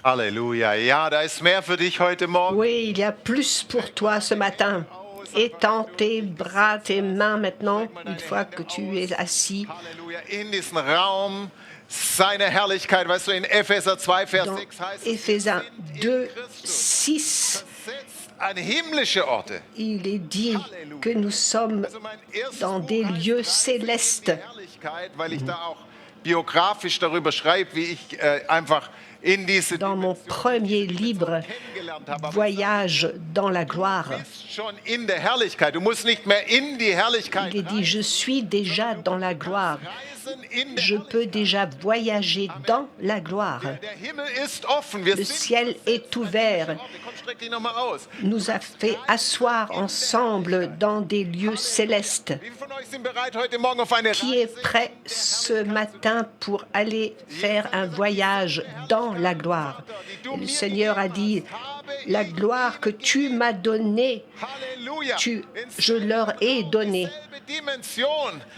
Halleluja. Ja, da ist mehr für dich heute Morgen. Oui, il y a plus pour toi ce matin. Étends tes bras, tes mains maintenant, une fois que tu es assis Halleluja. In diesem Raum seine Herrlichkeit. Weißt du, in Epheser 2, Vers dans 6 heißt es, Éphésiens in 2, Christus 6. versetzt an himmlische Orte. Il est dit que nous sommes Also mein erstes dans Buch des heißt lieux Reise in célestes. die Herrlichkeit, weil ich da auch biografisch darüber schreibe, wie ich einfach in diese Dans mon premier livre, kennengelernt habe. Aber Voyage dans la gloire, du bist schon in der Herrlichkeit. Du musst nicht mehr in die Herrlichkeit il est dit, je suis déjà dans la gloire. reisen. In der Je peux déjà voyager dans la gloire. Der Himmel ist offen. Wir Le sind ciel est ouvert, Komm, streck dich noch mal aus. nous a fait asseoir ensemble dans des lieux célestes. Wie viele von euch sind bereit, heute Morgen auf eine Qui est prêt ce matin pour aller faire un voyage dans la gloire? Et le Seigneur a dit, la gloire que tu m'as donnée, Halleluja. je leur ai donné Selbe Dimension.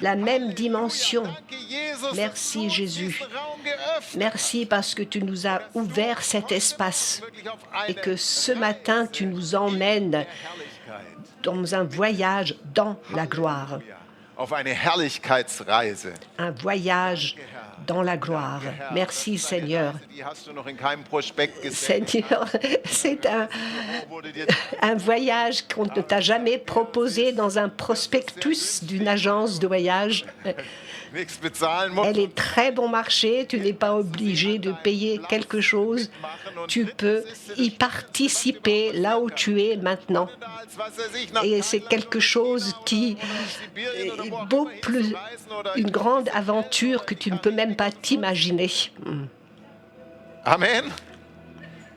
la même dimension. Danke, Jesus, Merci, dass du Jésus. diesen Raum geöffnet Merci parce que tu nous as ouvert cet espace wirklich auf et eine que ce matin tu nous emmènes Herrlichkeit. dans un voyage dans la gloire. Auf eine Herrlichkeitsreise. Un voyage dans la gloire. Merci Seigneur. Die hast du noch in keinem Prospekt gesehen. Seigneur, c'est Wurde dir un voyage qu'on ne t'a jamais proposé dans un prospectus d'une agence de voyage. nichts bezahlen musst. Elle est très bon marché, tu n'es pas obligé de payer quelque chose. Tu peux y participer là où tu es maintenant. Als was er sich nach Et c'est quelque chose qui Sibirien oder wo auch est beaucoup immer plus, hinzureisen oder une grande aventure que tu ne peux même pas t'imaginer. Amen.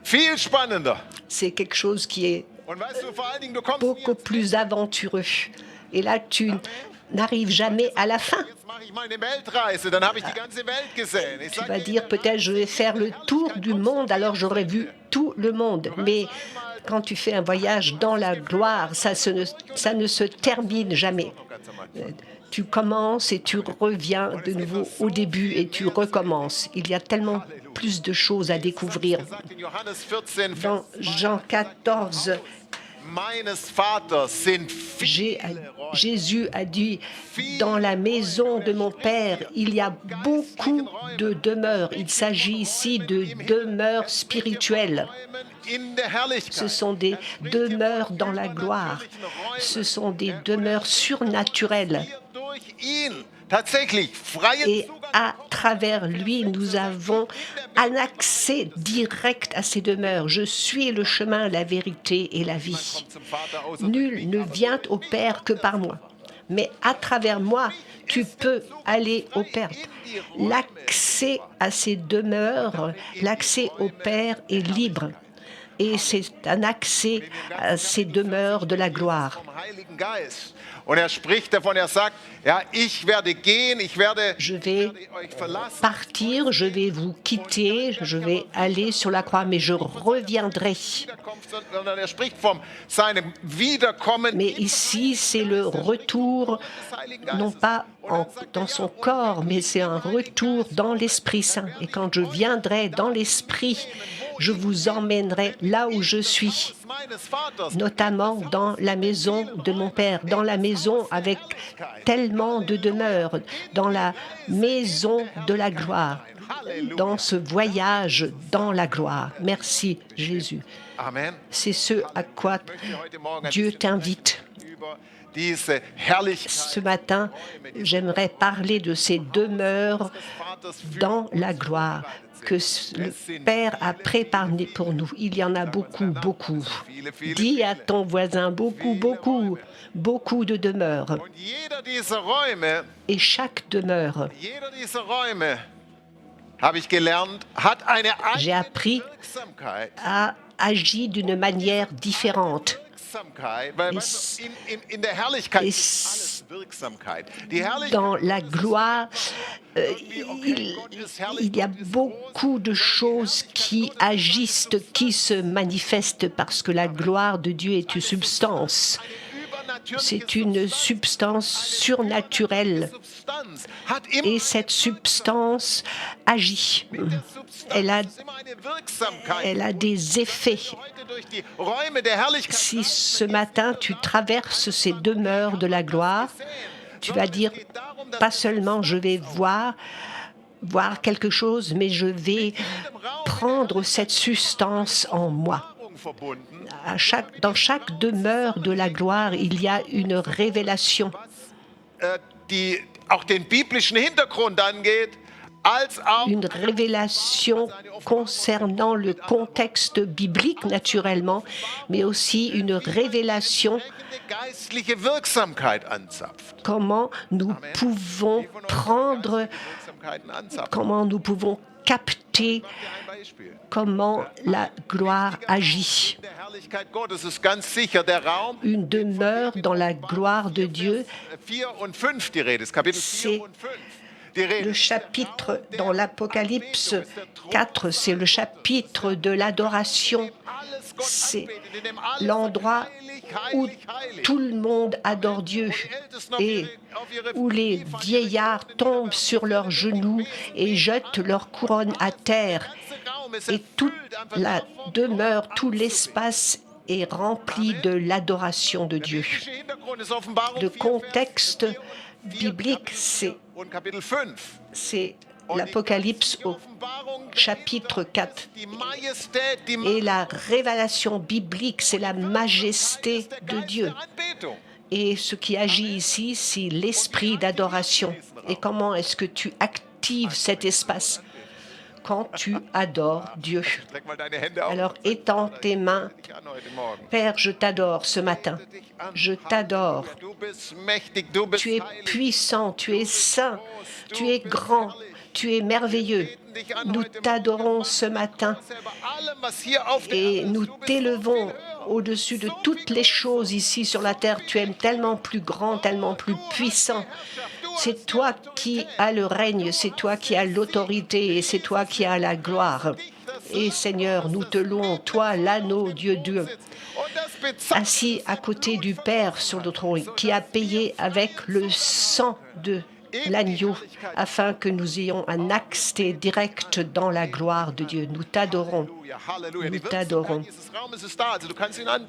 Viel spannender. C'est quelque chose qui est Und weißt du, vor allen Dingen, du kommst beaucoup plus aventureux. Et là, tu n'arrives jamais à la fin. jetzt mache ich meine Weltreise, dann habe ich die ganze Welt gesehen. Ich Tu sag vas dir, dire peut-être je vais faire le tour du monde, alors j'aurai vu tout le monde. Mais quand tu fais un voyage dans la gloire, ça ne se termine jamais. Tu commences et tu reviens de nouveau au début et tu recommences. Il y a tellement plus de choses à découvrir. sagt in Johannes 14, Dans Jean 14, meines Vaters sind Jésus a dit, dans la maison de mon Père, il y a beaucoup de demeures. Il s'agit ici de demeures spirituelles. in der Herrlichkeit. Ce sont des demeures dans la gloire. Ce sont des demeures surnaturelles. Wir durch ihn tatsächlich freien Et Zugang à travers lui, nous avons un accès direct à ces demeures. Je suis le chemin, la vérité et la vie. zum Vater aus. Nul ne vient au Père que par moi. Mais à travers moi, tu peux aller au Père. L'accès à ces demeures, l'accès au Père est libre. Et c'est un accès à ces demeures de la gloire. Vom Heiligen Geist. Und er spricht davon, er sagt, ja, ich werde gehen, ich werde Je vais euch verlassen. partir, je vais vous quitter, je vais aller sur la croix, mais je reviendrai. Sondern er spricht von seinem Wiederkommen Mais ici, c'est le retour, non pas dans son corps, mais c'est un retour dans l'Esprit Saint. Et quand je viendrai dans l'Esprit, je vous emmènerai là où je suis, meines Vaters. notamment dans la maison de mon Père, dans la maison avec tellement de demeures, dans la maison de la gloire, dans ce voyage dans la gloire. Merci Jésus. Amen. C'est ce à quoi Ich möchte heute Morgen ein Dieu bisschen t'invite. über diese Herrlichkeit Ce matin, j'aimerais parler de ces demeures dans la gloire que le Père a préparées pour nous. Il y en a beaucoup, beaucoup. Dis à ton voisin, beaucoup, beaucoup, beaucoup de demeures. Und jeder dieser Räume, Et chaque demeure, habe ich gelernt, hat eine j'ai eigene appris Wirksamkeit. a agi d'une manière différente. Weil Et weißt du, in der Herrlichkeit et ist alles Wirksamkeit. Die Herrlichkeit Dans la gloire, il y a beaucoup de choses qui agissent, qui se manifestent parce que la gloire de Dieu est une substance. C'est une substance surnaturelle. Et cette substance agit. Elle a des effets. Si ce matin tu traverses ces demeures de la gloire, tu vas dire, pas seulement je vais voir quelque chose, mais je vais prendre cette substance en moi. Dans chaque demeure de la gloire, il y a une révélation. Une révélation concernant le contexte biblique, naturellement, mais aussi une révélation comment nous pouvons capter comment la gloire agit. Une demeure dans la gloire de Dieu, c'est le chapitre dans l'Apocalypse 4, c'est le chapitre de l'adoration. C'est l'endroit où tout le monde adore Dieu et où les vieillards tombent sur leurs genoux et jettent leur couronne à terre. Et toute la demeure, tout l'espace est rempli de l'adoration de Dieu. Le contexte biblique, c'est l'Apocalypse au chapitre 4. Et la révélation biblique, c'est la majesté de Dieu. Et ce qui agit ici, c'est l'esprit d'adoration. Et comment est-ce que tu actives cet espace? Quand tu adores Dieu. Alors étends tes mains. Père, je t'adore ce matin. Je t'adore. Tu es puissant, tu es saint, tu es grand, tu es merveilleux. Nous t'adorons ce matin et nous t'élevons au-dessus de toutes les choses ici sur la terre. Tu es tellement plus grand, tellement plus puissant. C'est toi qui as le règne, c'est toi qui as l'autorité et c'est toi qui as la gloire. Et Seigneur, nous te louons, toi, l'agneau, Dieu, assis à côté du Père sur le trône, qui a payé avec le sang de l'agneau, afin que nous ayons un accès direct dans la gloire de Dieu. Nous t'adorons. Nous t'adorons.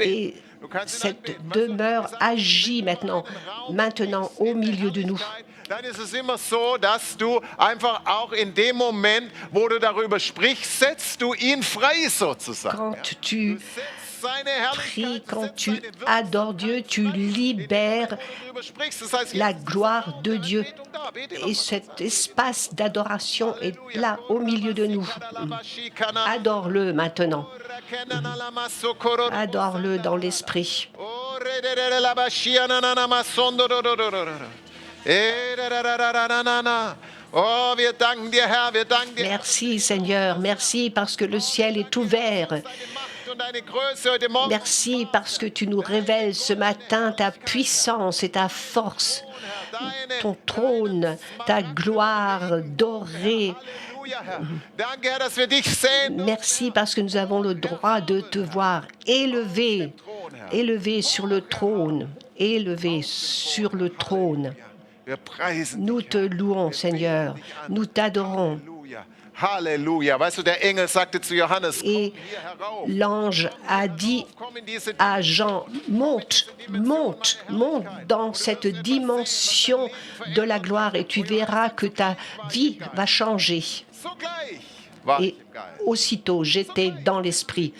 Et cette demeure agit maintenant au milieu de nous. Dann ist es immer so, dass du einfach auch in dem Moment, wo du darüber sprichst, setzt du ihn frei sozusagen. Quand tu pries, quand tu adores Dieu, tu libères la gloire de Dieu. Et cet espace d'adoration est là, au milieu de nous. Adore-le maintenant. Adore-le dans l'esprit. Oh, wir danken dir, Herr, wir danken dir. Merci Seigneur, merci parce que le ciel est ouvert. Merci parce que tu nous révèles ce matin ta puissance et ta force, ton trône, ta gloire dorée. Merci parce que nous avons le droit de te voir élevé sur le trône, élevé sur le trône. Nous te louons, Seigneur. Nous t'adorons. Halleluja. Weißt du, der Engel sagte zu Johannes, et l'ange a dit à Jean, monte dans cette dimension de la gloire et tu verras que ta vie va changer. Et aussitôt, j'étais dans l'esprit.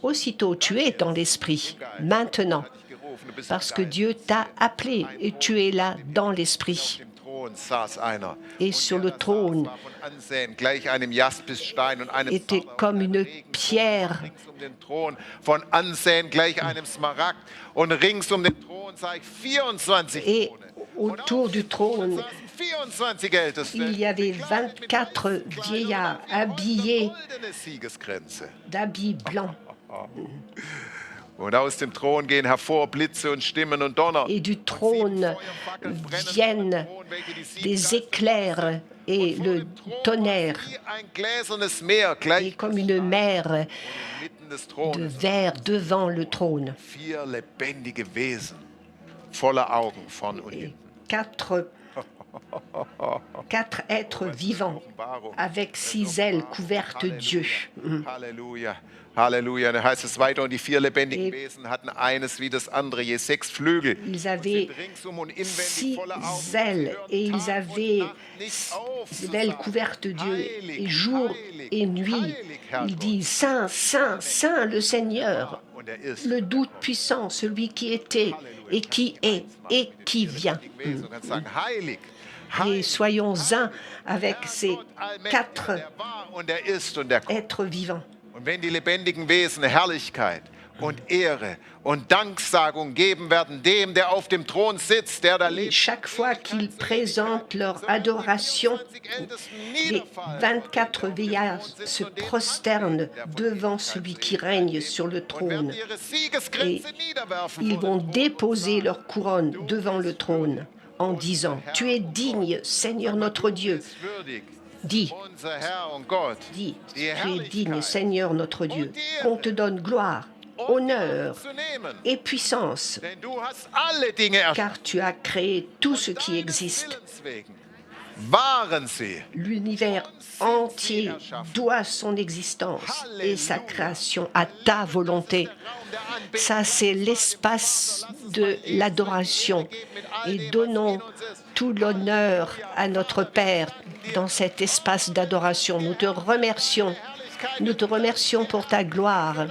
Aussitôt, tu es dans l'esprit, maintenant, parce que Dieu t'a appelé et tu es là dans l'esprit. Et sur le trône était comme une pierre. Et autour du trône, il y avait 24 vieillards habillés d'habits blancs. Und aus dem Thron gehen hervor Blitze und Stimmen und Donner. Et du trône viennent des éclairs et le tonnerre. Et comme une mer de verre devant le trône. voller Augen vorn und Et hinten. quatre êtres vivants avec 6 ailes couvertes d'yeux. Halleluja, Halleluja. Da heißt es weiter, und die 4 lebendigen Et Wesen hatten eines wie das andere, je 6 Flügel. Ils avaient Ringsum und inwendig 6 voller Augen. ailes et ils avaient Nicht auf zu ailes sagen, couvertes d'yeux. heilig, Et jour heilig, et nuit, heilig, Herr il Gott. dit Saint, Saint, Saint le Seigneur, Und er ist. le doute puissant, celui qui était et qui est et qui vient. Wesen. Du kannst sagen, heilig, Et heilig. soyons un avec ces Gott allmächtig, 4 der war und der ist und der kommt. êtres vivants. Und wenn die lebendigen Wesen Herrlichkeit und Ehre und Danksagung geben werden dem, der auf dem Thron sitzt, der da Et lebt, chaque fois qu'ils présentent leur adoration, les 24 vieillards se prosternent devant celui qui règne sur le werden trône. ihre Siegesgrenze niederwerfen Ils vor vont dem déposer leur couronne devant le trône en disant « Tu es digne, Seigneur notre Dieu. Thron. Würdig, Dis, unser Herr und Gott, dis, die tu es digne, Herrlichkeit Seigneur notre Dieu, qu'on te donne gloire, honneur zu nehmen. et puissance, Denn du hast alle Dinge erschaffen. car tu as créé tout ce qui existe. Willens wegen waren sie. L'univers entier doit son existence et sa création à ta volonté. Ça, c'est l'espace de l'adoration. Et donnons tout l'honneur à notre Père dans cet espace d'adoration. Nous te remercions. Nous te remercions pour ta gloire. Einen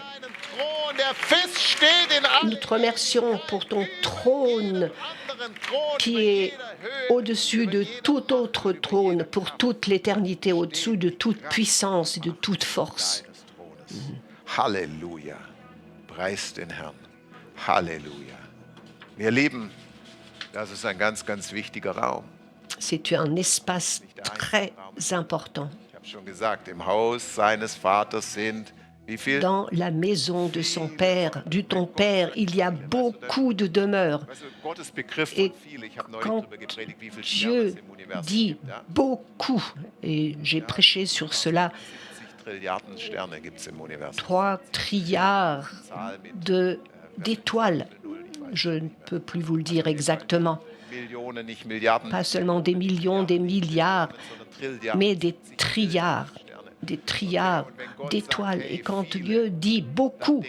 Thron, der feststeht in allen Nous te remercions pour ton trône anderen Thronen qui über est jeder Höhe. au-dessus de tout autre trône, pour toute l'éternité, au-dessous de toute puissance et de toute force. Deines Thrones. Halleluja. Preist den Herrn. Halleluja. Wir lieben, das ist ein ganz, ganz wichtiger Raum. C'est un espace très important. Ich habe schon gesagt, im Haus seines Vaters sind wie viel? Dans la maison de son Père, du ton Père, il y a beaucoup de demeures. Weißt du, Gottes Begriff Et von viel. Ich habe neulich quand darüber gepredigt, wie viel Dieu Sterne es im Universum dit gibt. Ja? beaucoup, et j'ai prêché sur cela, 70 Trilliarden Sterne gibt es im Universum. 3 trilliards Zahl mit d'étoiles. Je ne peux plus vous le dire exactement. Millionen, nicht Milliarden, Pas seulement des millions, des milliards, sondern Trilliarden. mais des trilliards d'étoiles. Et quand Dieu dit beaucoup,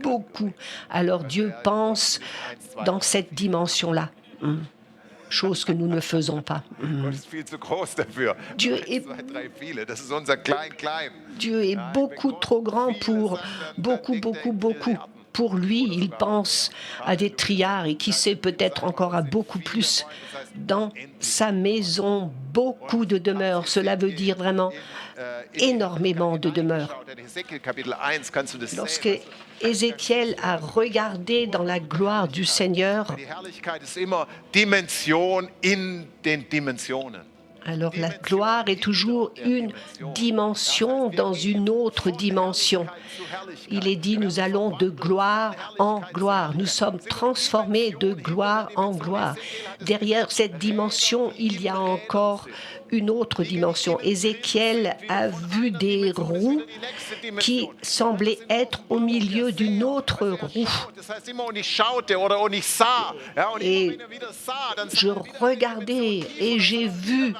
beaucoup, alors Dieu pense dans cette dimension-là. Chose que nous ne faisons pas. Gott ist viel zu groß dafür. Dieu 1, est 2, 3, viele. Das ist unser Klein-Klein. Dieu est beaucoup trop grand pour beaucoup. Pour lui, il pense à des trilliards et qui sait peut-être encore à beaucoup plus. Dans sa maison, beaucoup de demeures. Cela veut dire vraiment énormément de demeures. Hesekiel Kapitel 1 kannst du das Lorsque sehen. Ézéchiel a regardé dans la gloire du Seigneur, Die Herrlichkeit ist immer Dimension in den Dimensionen. alors la gloire est toujours une dimension dans une autre dimension. Il est dit, nous allons de gloire en gloire. Nous sommes transformés de gloire en gloire. Derrière cette dimension, il y a encore une autre dimension. Ézéchiel a vu des roues qui semblaient être au milieu d'une autre roue. Das heißt immer, und ich schaute oder und ich sah. Ja, und Et immer, wenn er wieder sah, dann je regardais et j'ai vu.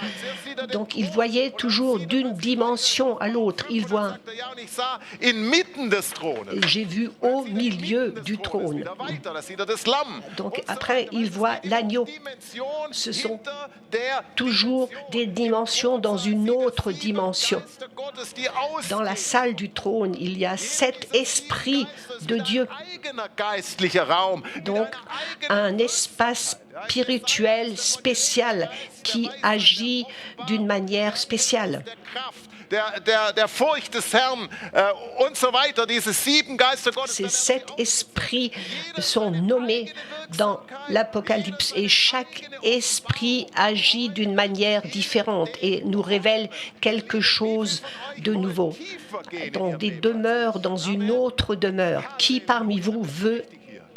Donc il voyait toujours d'une dimension à l'autre. Il voit. ja, und ich sah inmitten des Thrones. Et j'ai vu au milieu du trône. Wieder weiter, da sieht er das Lamm. Donc après, il voit l'agneau. Dimension Ce sont hinter der toujours des dimensions dans une autre dimension. Geister Gottes, die aus Dans la salle du trône, il y a 7 esprits de Dieu. eigener geistlicher Raum. Donc un espace spirituel spécial qui agit d'une manière spéciale. Der Kraft, der Furcht des Herrn und so weiter. Diese 7 Geister Gottes. Ces 7 esprits sont nommés dans l'Apocalypse et chaque esprit agit d'une manière différente et nous révèle quelque chose de nouveau. Dans des demeures, dans une autre demeure. Qui parmi vous veut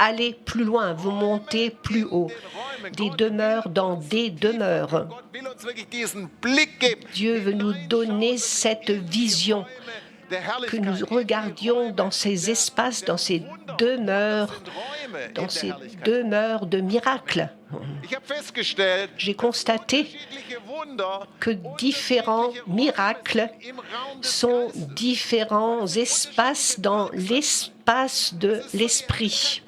aller plus loin, vous monter plus haut? Des demeures dans des demeures. Gott will uns wirklich diesen Blick geben. Dieu veut nous donner cette vision que nous regardions dans ces espaces, dans ces demeures de miracles. J'ai constaté que différents miracles sont différents espaces dans l'espace de l'esprit.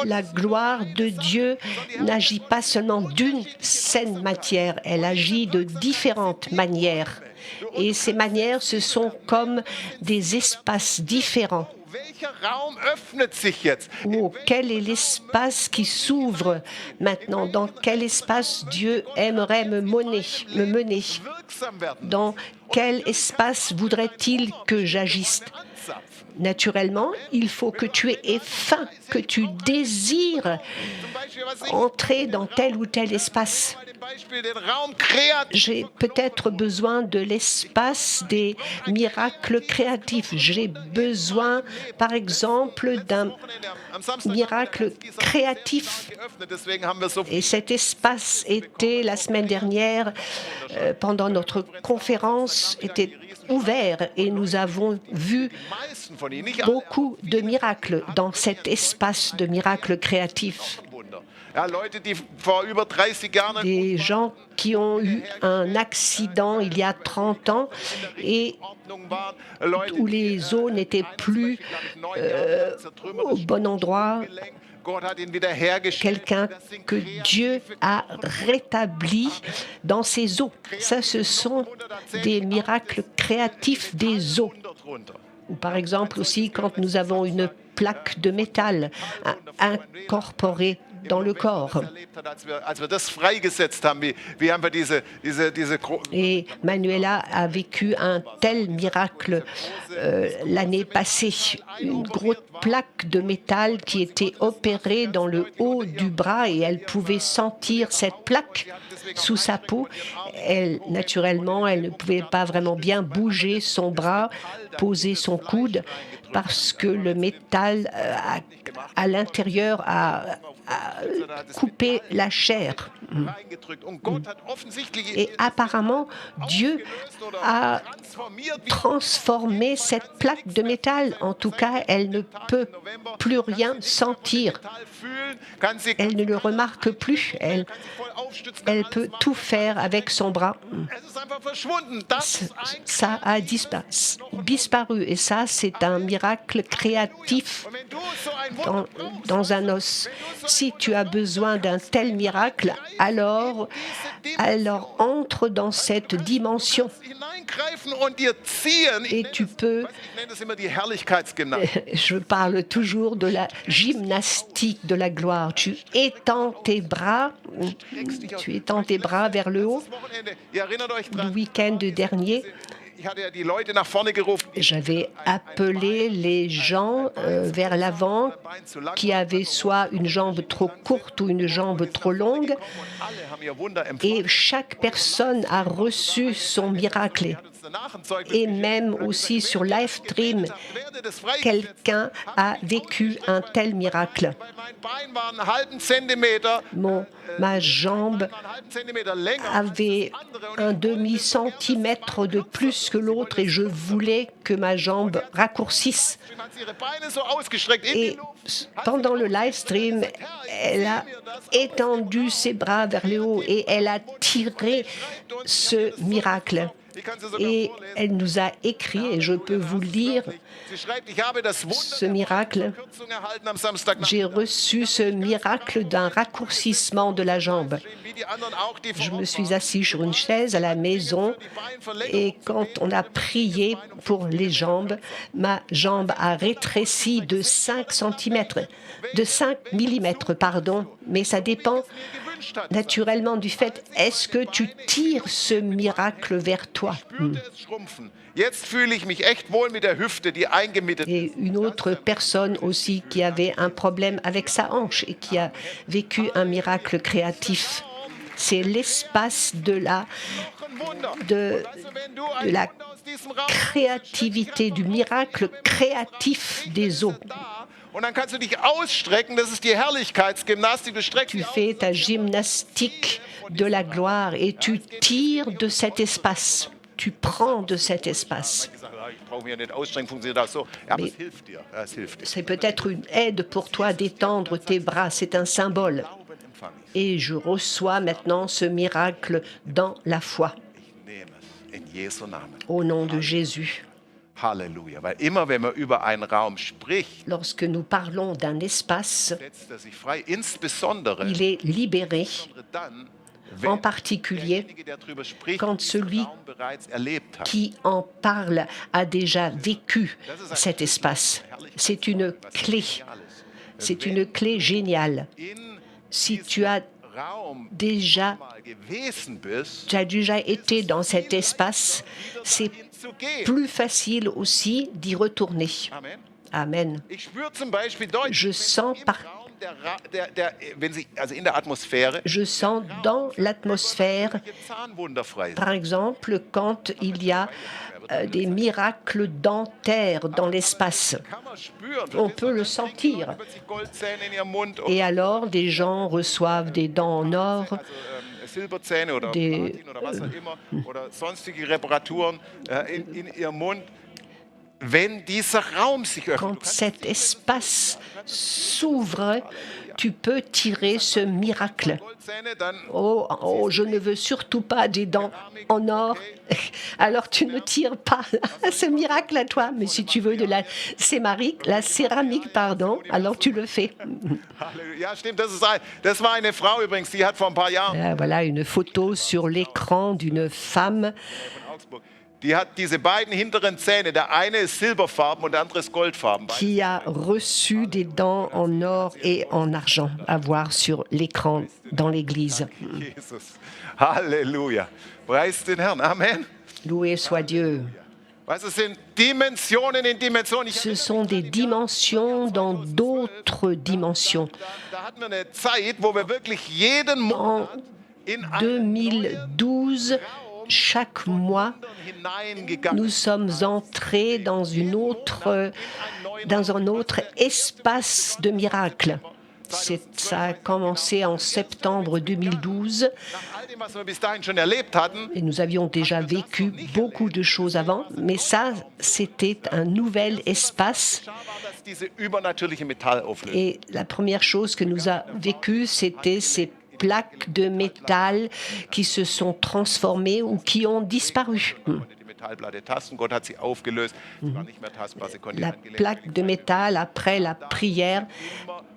La gloire de Dieu n'agit pas seulement d'une seule matière, elle agit de différentes manières. Et ces manières, ce sont comme des espaces différents. Oh, quel est l'espace qui s'ouvre maintenant? Dans quel espace Dieu aimerait me mener? Dans quel espace voudrait-il que j'agisse? Naturellement, il faut que tu aies faim, que tu désires entrer dans tel ou tel espace. J'ai peut-être besoin de l'espace des miracles créatifs. J'ai besoin, par exemple, d'un miracle créatif. Et cet espace était, la semaine dernière, pendant notre conférence, était ouvert et nous avons vu beaucoup de miracles dans cet espace de miracles créatifs. Des gens qui ont eu un accident il y a 30 ans et où les os n'étaient plus au bon endroit. Quelqu'un que Dieu a rétabli dans ses os. Ça, ce sont des miracles créatifs des os. Ou par exemple aussi quand nous avons une plaque de métal incorporée dans le corps. Et Manuela a vécu un tel miracle l'année passée. Une grosse plaque de métal qui était opérée dans le haut du bras et elle pouvait sentir cette plaque sous sa peau. Naturellement, elle ne pouvait pas vraiment bien bouger son bras, poser son coude, parce que le métal à l'intérieur a coupé la chair. Et apparemment, Dieu a transformé cette plaque de métal. En tout cas, elle ne peut plus rien sentir. Elle ne le remarque plus. Elle peut tout faire avec son bras. Ça a disparu. Et ça, c'est un miracle créatif dans un os. Si tu as besoin d'un tel miracle, alors entre dans cette dimension. Et tu peux, je parle toujours de la gymnastique de la gloire. Tu étends tes bras vers le haut. Le week-end dernier, j'avais appelé les gens vers l'avant qui avaient soit une jambe trop courte ou une jambe trop longue, et chaque personne a reçu son miracle. Et même aussi sur live stream, quelqu'un a vécu un tel miracle. Ma jambe avait un demi-centimètre de plus que l'autre et je voulais que ma jambe raccourcisse. Et pendant le live stream, elle a étendu ses bras vers le haut et elle a tiré ce miracle. Et elle nous a écrit, et je peux vous lire ce miracle. J'ai reçu ce miracle d'un raccourcissement de la jambe. Je me suis assis sur une chaise à la maison et quand on a prié pour les jambes, ma jambe a rétréci de 5 mm, mais ça dépend naturellement du fait, est-ce que tu tires ce miracle vers toi? Et une autre personne aussi qui avait un problème avec sa hanche et qui a vécu un miracle créatif. C'est l'espace de la créativité, du miracle créatif des os. Tu fais ta gymnastique de la gloire et tu tires de cet espace. tu prends de cet espace. Mais c'est peut-être une aide pour toi d'étendre tes bras, c'est un symbole. Et je reçois maintenant ce miracle dans la foi, au nom de Jésus. Halleluja. Weil immer, wenn man über einen Raum spricht, Lorsque nous parlons d'un espace, setzt sich frei, insbesondere il est libéré, dann, en wenn particulier derjenige, der darüber spricht, quand diesen celui Raum bereits erlebt hat. qui en parle a déjà vécu cet espace. C'est une clé. C'est une clé géniale. In Si tu as Raum déjà, mal gewesen bist, tu as déjà été dans cet espace, c'est hinzugehen. plus facile aussi d'y retourner. Amen. Amen. Ich spüre zum Beispiel deutlich, Je wenn sens im par- Raum wenn Sie, also in der Atmosphäre, Je sens dans l'atmosphère, Zahnwunder frei par exemple, quand il y a des miracles dentaires dans l'espace. kann man spüren. On peut le sentir. Plötzlich Goldzähne in ihrem Mund Et alors, des gens reçoivent des dents en or, Silberzähne oder Die, Platin oder was auch immer oder sonstige Reparaturen in ihrem Mund. Wenn dieser Raum sich öffnet, quand cet espace s'ouvre, tu peux tirer ce miracle. Goldzähne, dann Oh, oh, je ne veux surtout pas des dents en or. Alors tu ne tires pas ce miracle à toi. Mais si tu veux de la céramique, pardon, alors tu le fais. Halleluja. Ja, stimmt, das war eine Frau übrigens, die hat vor ein paar Jahren Voilà une photo sur l'écran d'une femme von Augsburg. Die hat diese beiden hinteren Zähne, der eine ist silberfarben und der andere ist goldfarben. qui a reçu des dents en or et en argent à voir sur l'écran dans l'église. Jesus. Halleluja. Preis den Herrn. Amen. Loué soit Dieu. Was es sind Dimensionen in Dimensionen. Ce sont des dimensions dans d'autres dimensions. Da hatten wir eine Zeit, wo wir wirklich jeden Monat in einen 2012, chaque mois, hineingegangen nous sommes entrés dans un autre espace de miracles. Ça a commencé en septembre 2012 Nach all dem, was wir bis dahin schon erlebt hatten, et nous avions déjà vécu beaucoup de choses avant, mais ça, c'était un nouvel espace. war das diese übernatürliche Metallauflösung. Et la première chose que nous avons vécue, c'était ces plaques de métal qui se sont transformées ou qui ont disparu. Die Metallplatte tasten, Gott hat sie aufgelöst, sie war nicht mehr tastbar, sie konnte La angelegt plaque de métal, après la prière,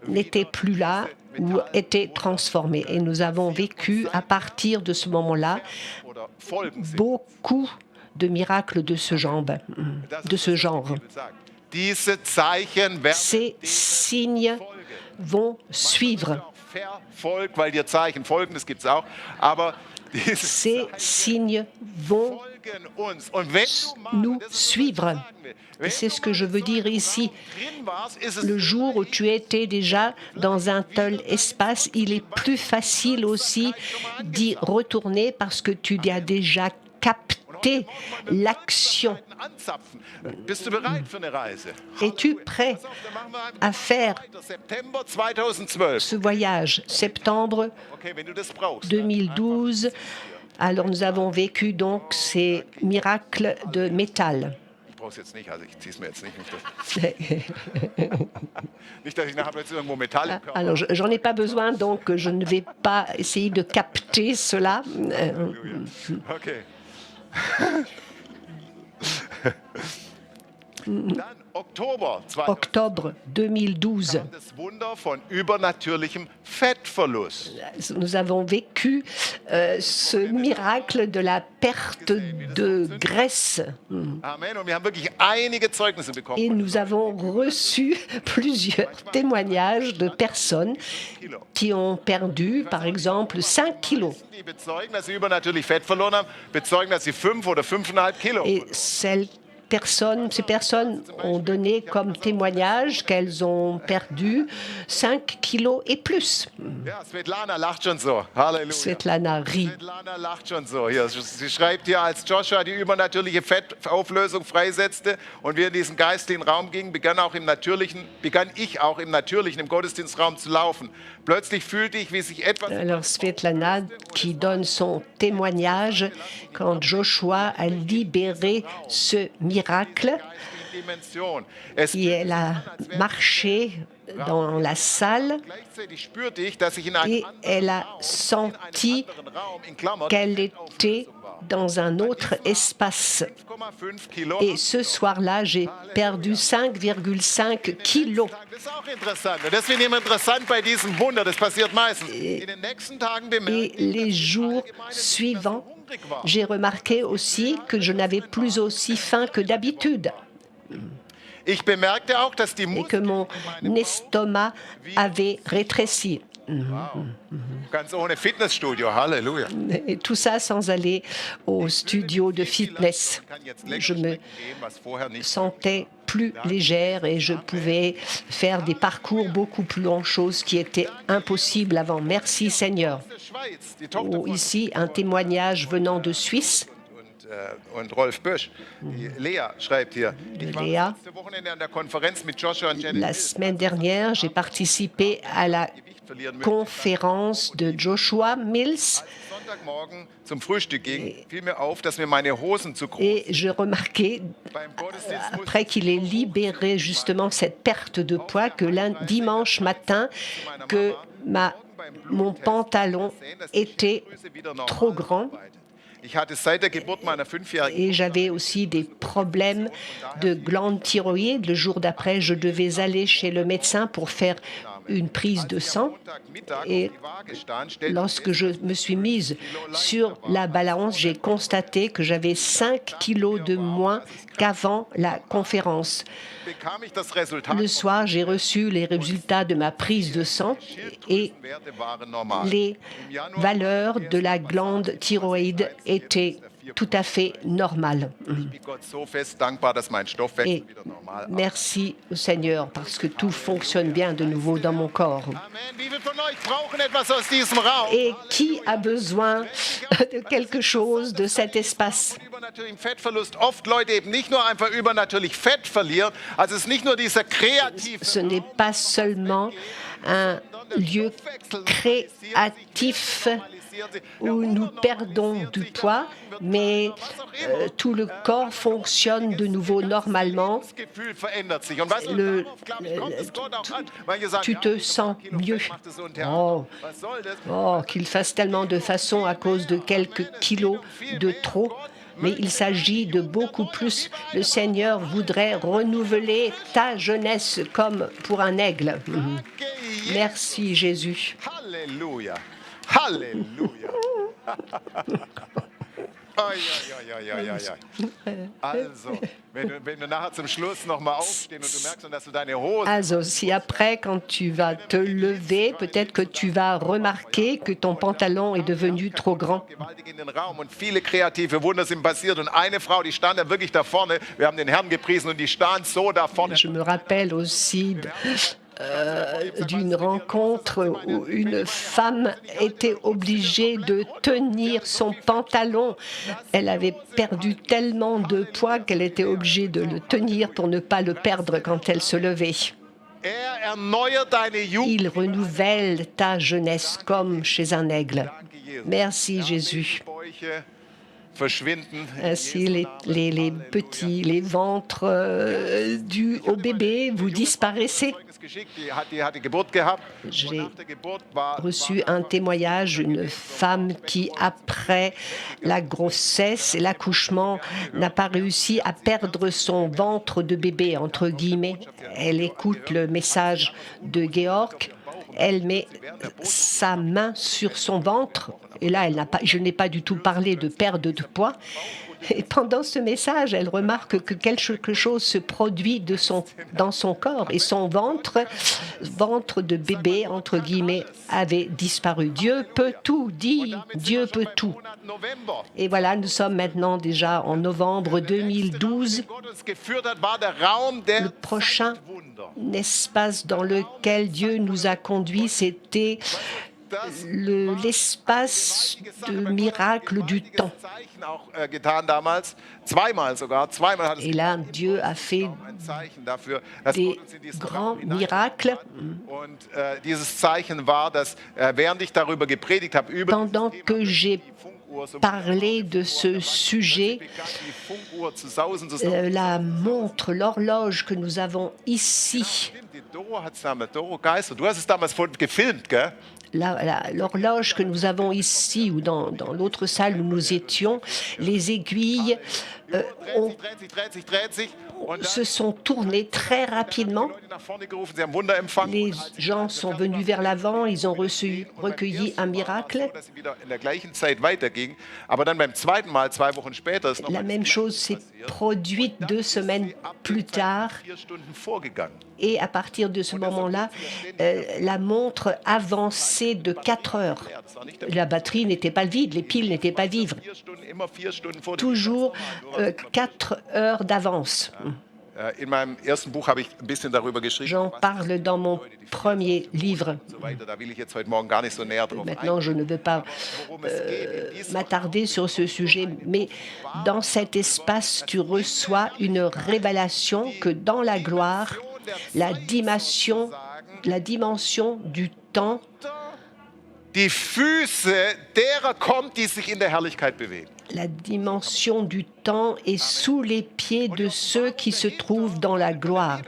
n'était plus là ou était transformée. Et nous avons vécu à partir de ce moment-là oder folgen sie. beaucoup de miracles de ce genre. Sagt. Diese Zeichen werden Ces signes vont suivre. verfolgt, weil dir Zeichen folgen, das gibt es auch, aber diese Ces signes vont folgen uns. Und wenn du mal, nous das ist, suivre. Et c'est ce que je veux dire ici. drin warst, ist es Le jour où tu étais déjà dans un tel espace, il est plus facile aussi d'y retourner parce que tu as déjà capté l'action. anzapfen. Bist du bereit für eine Reise? Es-tu prêt Dann machen wir à faire September 2012. ce voyage? Septembre Okay, wenn du das brauchst. 2012, alors nous avons vécu donc ces miracles de métal. Ich brauche es jetzt nicht, also ich ziehe es mir jetzt nicht. Nicht, dass ich nachher plötzlich irgendwo Metall im Körper Alors, j'en ai pas besoin, donc je ne vais pas essayer de capter cela. Okay. Dann Oktober 2012. Octobre 2012, Das Wunder von übernatürlichem Fettverlust. nous avons vécu ce miracle de la perte de graisse. Amen. Und wir haben wirklich einige Zeugnisse bekommen. Et nous avons reçu plusieurs témoignages de personnes qui ont perdu, par exemple, 5 kilos. Die bezeugen, dass sie übernatürlich Fett verloren haben, bezeugen, dass sie 5 oder 5,5 Kilo. Et celles ces personnes ont donné comme témoignage qu'elles ont perdu 5 kilos et plus. Ja, Svetlana lacht schon so. Halleluja. Svetlana rit. Svetlana lacht schon so. Hier, sie schreibt hier, als Joshua die übernatürliche Fettauflösung freisetzte und wir in diesen geistlichen Raum gingen, begann ich auch im Natürlichen, im Gottesdienstraum zu laufen. Plötzlich fühlte ich, wie sich etwas... Alors Svetlana qui donne son témoignage quand Joshua a libéré ce miracle et elle a marché dans la salle et elle a senti qu'elle était dans un autre espace. Et ce soir-là, j'ai perdu 5,5 kilos. Et les jours suivants, j'ai remarqué aussi que je n'avais plus aussi faim que d'habitude. Et que mon estomac avait rétréci. Ganz ohne Fitnessstudio, Halleluja. Et tout ça sans aller au studio de fitness. Je me sentais plus légère et je pouvais faire des parcours beaucoup plus longs, chose qui était impossible avant. Merci Seigneur. Ici, un témoignage venant de Suisse. Und Rolf Bösch. Lea schreibt hier. Léa. La semaine dernière, j'ai participé à la conférence de Joshua Mills. Et je remarquais, après qu'il ait libéré justement cette perte de poids, que dimanche matin, que mon pantalon était trop grand. Et j'avais aussi des problèmes de glande thyroïde. Le jour d'après, je devais aller chez le médecin pour faire une prise de sang. Et lorsque je me suis mise sur la balance, j'ai constaté que j'avais 5 kilos de moins qu'avant la conférence. Le soir, j'ai reçu les résultats de ma prise de sang et les valeurs de la glande thyroïde étaient tout à fait normales. Et merci au Seigneur parce que tout fonctionne bien de nouveau dans mon corps. Et qui a besoin de quelque chose de cet espace? Ce n'est pas seulement un lieu créatif où nous perdons du poids, mais tout le corps fonctionne de nouveau normalement. Tu te sens mieux. Qu'il fasse tellement de façon à cause de quelques kilos de trop. Mais il s'agit de beaucoup plus. Le Seigneur voudrait renouveler ta jeunesse comme pour un aigle. Merci Jésus. Halleluja. Halleluja. Also, si après, quand tu vas te lever, peut-être que tu vas remarquer que ton pantalon est devenu trop grand. Viele kreative Wunder sind passiert und eine Frau, die stand da wirklich da vorne. Wir haben den Herrn gepriesen und die stand so da vorne. Je me rappelle aussi d'une rencontre où une femme était obligée de tenir son pantalon. Elle avait perdu tellement de poids qu'elle était obligée de le tenir pour ne pas le perdre quand elle se levait. Il renouvelle ta jeunesse comme chez un aigle. Merci Jésus. Ainsi, les ventres dus au bébé, vous disparaissez. J'ai reçu un témoignage d'une femme qui, après la grossesse et l'accouchement, n'a pas réussi à perdre son ventre de bébé, entre guillemets. Elle écoute le message de Georg. Elle met sa main sur son ventre. Et là, je n'ai pas du tout parlé de perte de poids. Et pendant ce message, elle remarque que quelque chose se produit dans son corps et son ventre de bébé, entre guillemets, avait disparu. Dieu peut tout, dit Dieu peut tout. Et voilà, nous sommes maintenant déjà en novembre 2012. Le prochain espace dans lequel Dieu nous a conduits, c'était l'espace de miracle du temps. Et là, Dieu a fait des grands miracles. Pendant que j'ai parlé de ce sujet, la montre, l'horloge que nous avons ici, l'horloge que nous avons ici ou dans l'autre salle où nous étions, les aiguilles se sont tournées très rapidement. Les gens sont venus vers l'avant, ils ont recueilli un miracle. La même chose s'est produite 2 semaines plus tard. Et à partir de ce moment-là, la montre avançait de 4 heures. La batterie n'était pas vide, les piles n'étaient pas vides. Toujours 4 heures d'avance. J'en parle dans mon premier livre. Maintenant, je ne veux pas m'attarder sur ce sujet, mais dans cet espace, tu reçois une révélation que dans la gloire, la dimension du temps, die Füße derer kommt, die sich in der Herrlichkeit bewegen. La dimension du temps est sous les pieds de ceux qui se trouvent dans la gloire.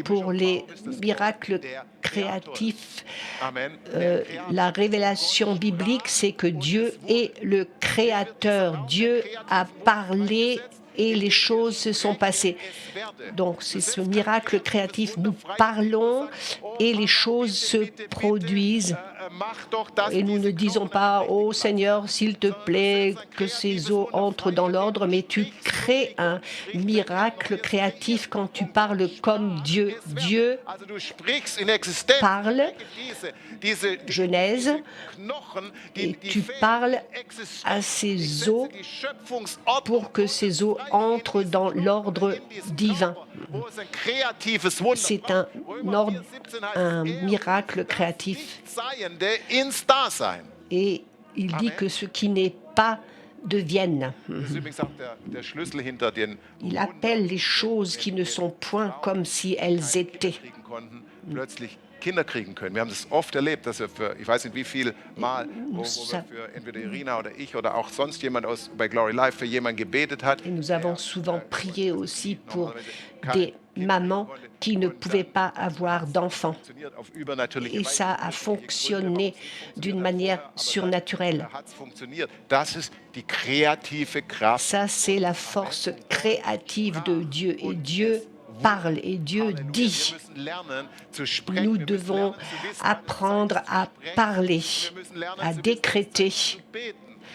Pour les miracles créatifs, la révélation biblique, c'est que Dieu est le créateur. Dieu a parlé et les choses se sont passées. Donc, c'est ce miracle créatif. Nous parlons et les choses se produisent. Et nous ne disons pas « Oh Seigneur, s'il te plaît, que ces eaux entrent dans l'ordre », mais tu crées un miracle créatif quand tu parles comme Dieu. Dieu parle, Genèse, et tu parles à ces eaux pour que ces eaux entrent dans l'ordre divin. C'est un miracle créatif. Et il dit que ce qui n'est pas devienne. Il appelle les choses qui ne sont point comme si elles étaient. Kinder kriegen können. Wir haben das oft erlebt, dass wir für, ich weiß nicht wie viel Mal, wo wir für entweder Irina oder ich oder auch sonst jemand bei Glory Life für jemanden gebetet hat. Et nous avons souvent prié aussi pour des mamans qui ne pouvaient pas avoir d'enfants. Et ça a fonctionné d'une manière surnaturelle. Ça, c'est la force créative de Dieu. Et Dieu parle et Dieu dit. Nous devons apprendre à parler, à décréter.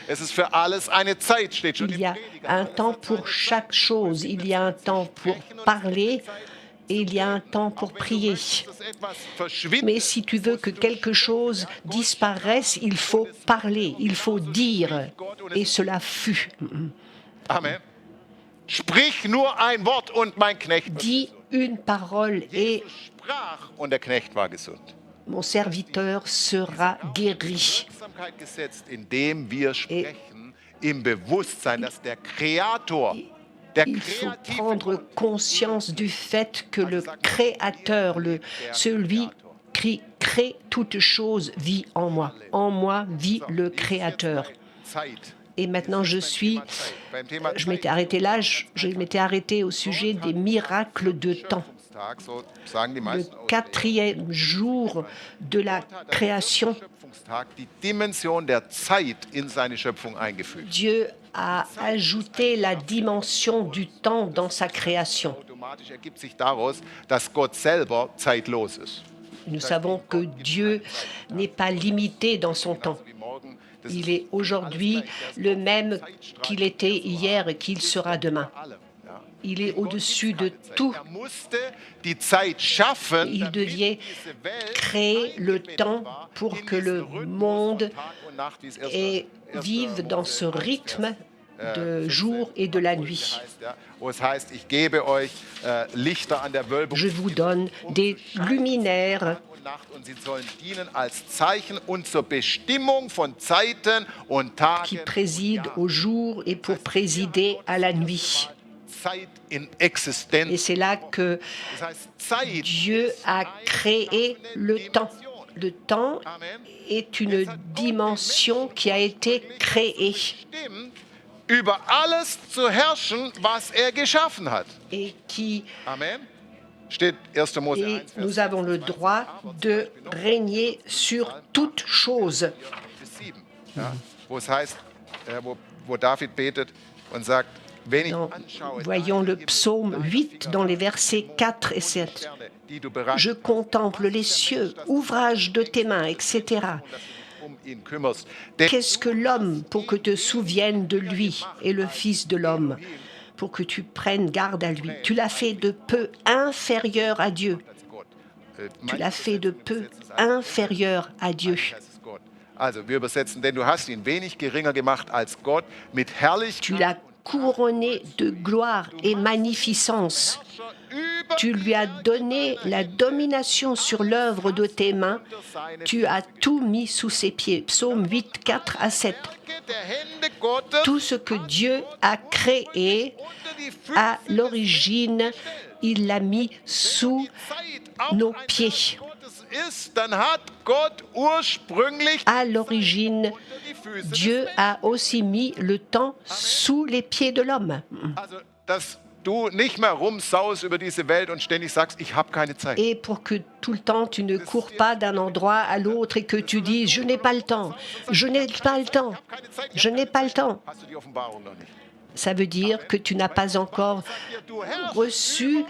Il y a un temps pour chaque chose. Il y a un temps pour parler et il y a un temps pour prier. Mais si tu veux que quelque chose disparaisse, il faut parler, il faut dire. Et cela fut. Amen. Sprich nur ein Wort und mein Knecht. Dis une parole et und der Knecht war gesund. Mon serviteur sera guéri. Indem wir sprechen im Bewusstsein, dass der Kreator, il faut prendre conscience du fait que le Créateur, celui qui crée toutes choses, vit en moi. En moi vit le Créateur. Et maintenant, je m'étais arrêté là, je m'étais arrêté au sujet des miracles de temps. Le 4e jour de la création, Dieu a ajouté la dimension du temps dans sa création. Nous savons que Dieu n'est pas limité dans son temps. Il est aujourd'hui le même qu'il était hier et qu'il sera demain. Il est au-dessus de tout. Il devait créer le temps pour que le monde vive dans ce rythme de jour et de la nuit. Je vous donne des luminaires qui président au jour et pour présider à la nuit. Et c'est là que Dieu a créé le temps. Le temps est une dimension qui a été créée. Über alles zu herrschen, was geschaffen hat. Et qui Amen. Steht 1. Mose 1, nous avons le droit de régner sur toutes choses. Ja, wo es heißt, wo David betet und sagt, voyons le psaume 8 dans les versets 4 et 7. Je contemple les cieux, ouvrage de tes mains, etc. Qu'est-ce que l'homme pour que te souviennes de lui et le Fils de l'homme pour que tu prennes garde à lui? Tu l'as fait de peu inférieur à Dieu. Tu l'as fait de peu inférieur à Dieu. Tu l'as couronné de gloire et magnificence. Tu lui as donné la domination sur l'œuvre de tes mains. Tu as tout mis sous ses pieds. Psaume 8, 4 à 7. Tout ce que Dieu a créé, à l'origine, il l'a mis sous nos pieds. À l'origine, Dieu a aussi mis le temps sous les pieds de l'homme. Et pour que tout le temps tu ne cours pas d'un endroit à l'autre et que tu dises je n'ai pas le temps, je n'ai pas le temps, je n'ai pas le temps. Ça veut dire que tu n'as pas encore reçu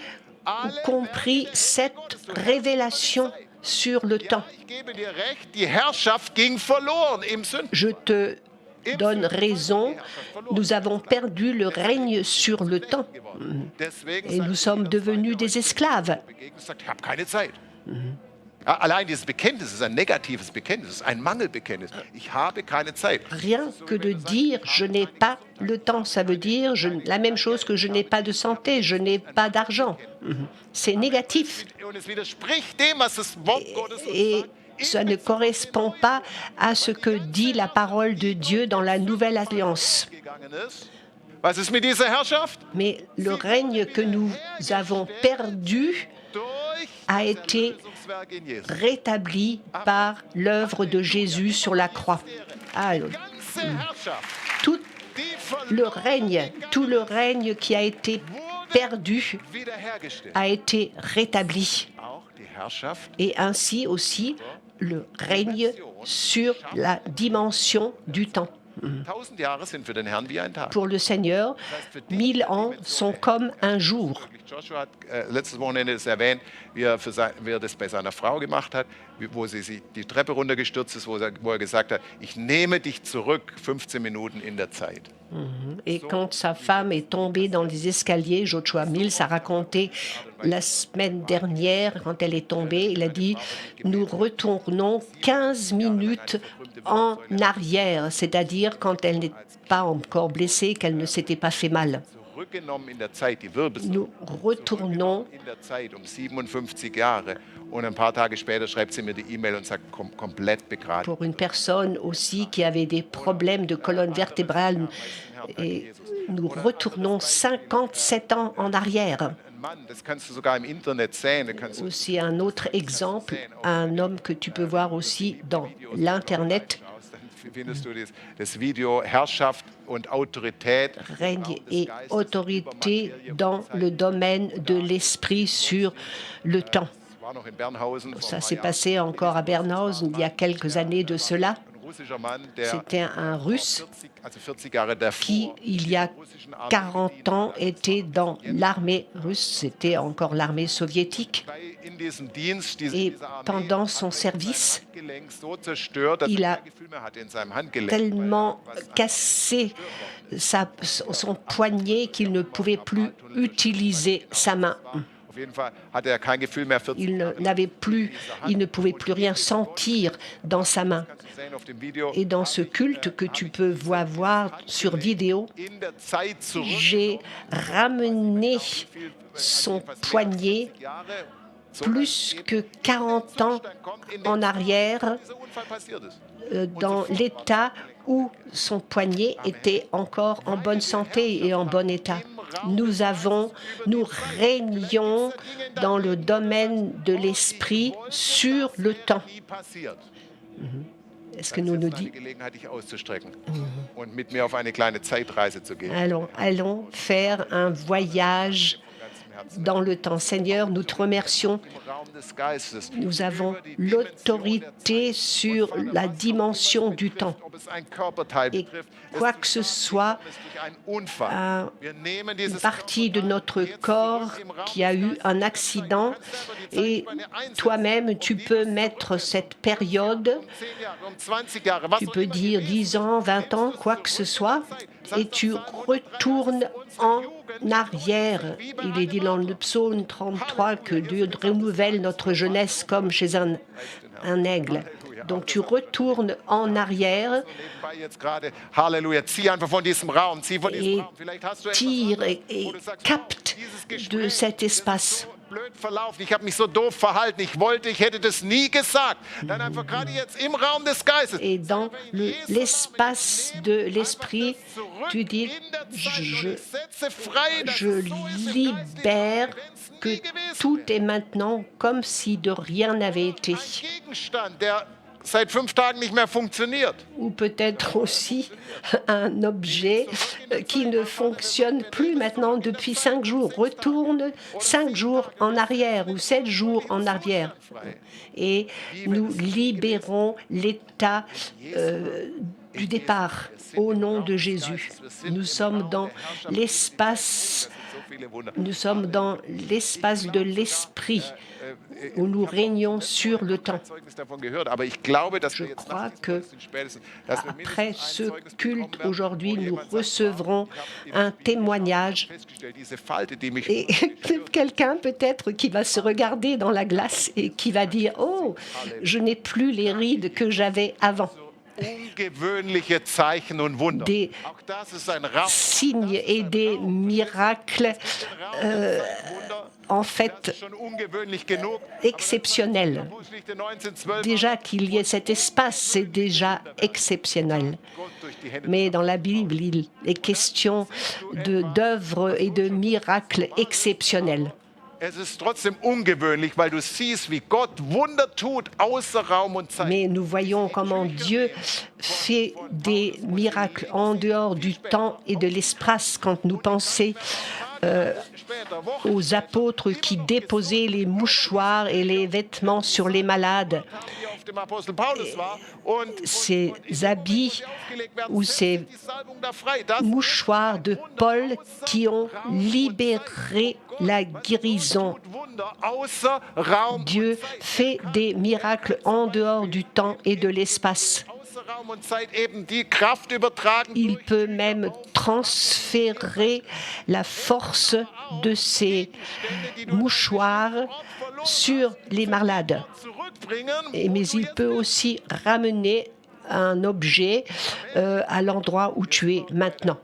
ou compris cette révélation sur le temps. Je te donne raison, nous avons perdu le règne sur le temps et nous sommes devenus des esclaves. Allein dieses Bekenntnis ist ein negatives Bekenntnis, ein Mangelbekenntnis. Ich habe keine Zeit. Rien que de dire je n'ai pas le temps, ça veut dire la même chose que je n'ai pas de santé, je n'ai pas d'argent. C'est négatif. Et ça ne correspond pas à ce que dit la parole de Dieu dans la Nouvelle Alliance. Mais le règne que nous avons perdu a été rétabli par l'œuvre de Jésus sur la croix. Alors, tout le règne qui a été perdu a été rétabli. Et ainsi aussi le règne sur la dimension du temps. Pour le Seigneur, 1000 ans sont comme un jour. Joshua hat letztes Wochenende erwähnt, wie er das bei seiner Frau gemacht hat, wo sie die Treppe runtergestürzt ist, wo er gesagt hat, ich nehme dich zurück 15 Minuten in der Zeit. Et quand sa femme est tombée dans les escaliers, Joshua Mills a raconté la semaine dernière, quand elle est tombée, il a dit « Nous retournons 15 minutes en arrière », c'est-à-dire quand elle n'est pas encore blessée, qu'elle ne s'était pas fait mal. Nous retournons pour une personne aussi qui avait des problèmes de colonne vertébrale et nous retournons 57 ans en arrière. Aussi un autre exemple, un homme que tu peux voir aussi dans l'Internet. Règne et autorité dans le domaine de l'esprit sur le temps. Ça s'est passé encore à Bernhausen il y a quelques années de cela. C'était un Russe qui, il y a 40 ans, était dans l'armée russe, c'était encore l'armée soviétique. Et pendant son service, il a tellement cassé son poignet qu'il ne pouvait plus utiliser sa main. Il ne pouvait plus rien sentir dans sa main. Et dans ce culte que tu peux voir sur vidéo, j'ai ramené son poignet plus que 40 ans en arrière dans l'état où son poignet était encore en bonne santé et en bon état. Nous régnons dans le domaine de l'esprit sur le temps. Est-ce que nous nous disons allons faire un voyage dans le temps. Seigneur, nous te remercions. Nous avons l'autorité sur la dimension du temps. Et quoi que ce soit, une partie de notre corps qui a eu un accident, et toi-même, tu peux mettre cette période, tu peux dire 10 ans, 20 ans, quoi que ce soit, et tu retournes en arrière. Il est dit dans le psaume 33 que Dieu renouvelle notre jeunesse comme chez un aigle. Donc tu retournes en arrière et tire et capte de cet espace. Ich habe mich so doof verhalten. Ich hätte das nie gesagt. Dann einfach gerade jetzt im Raum des Geistes. Et dans l'espace de l'esprit, tu dis, je libère que tout est maintenant comme si de rien n'avait été. Seit 5 Tagen nicht mehr funktioniert. Ou peut-être aussi un objet qui ne fonctionne plus maintenant depuis 5 jours. Retourne 5 jours en arrière ou 7 jours en arrière. Et nous libérons l'état du départ au nom de Jésus. Nous sommes dans l'espace de l'esprit où nous régnons sur le temps. Je crois que après ce culte aujourd'hui, nous recevrons un témoignage et quelqu'un peut-être qui va se regarder dans la glace et qui va dire « Oh, je n'ai plus les rides que j'avais avant ». Des signes et des miracles en fait exceptionnels. Déjà qu'il y ait cet espace, c'est déjà exceptionnel. Mais dans la Bible, il est question d'œuvres et de miracles exceptionnels. Mais nous voyons comment Dieu fait des miracles en dehors du temps et de l'espace quand nous pensons aux apôtres qui déposaient les mouchoirs et les vêtements sur les malades. Ces habits ou ces mouchoirs de Paul qui ont libéré la guérison. Dieu fait des miracles en dehors du temps et de l'espace. Il peut même transférer la force de ces mouchoirs sur les malades. Mais il peut aussi ramener un objet à l'endroit où tu es maintenant.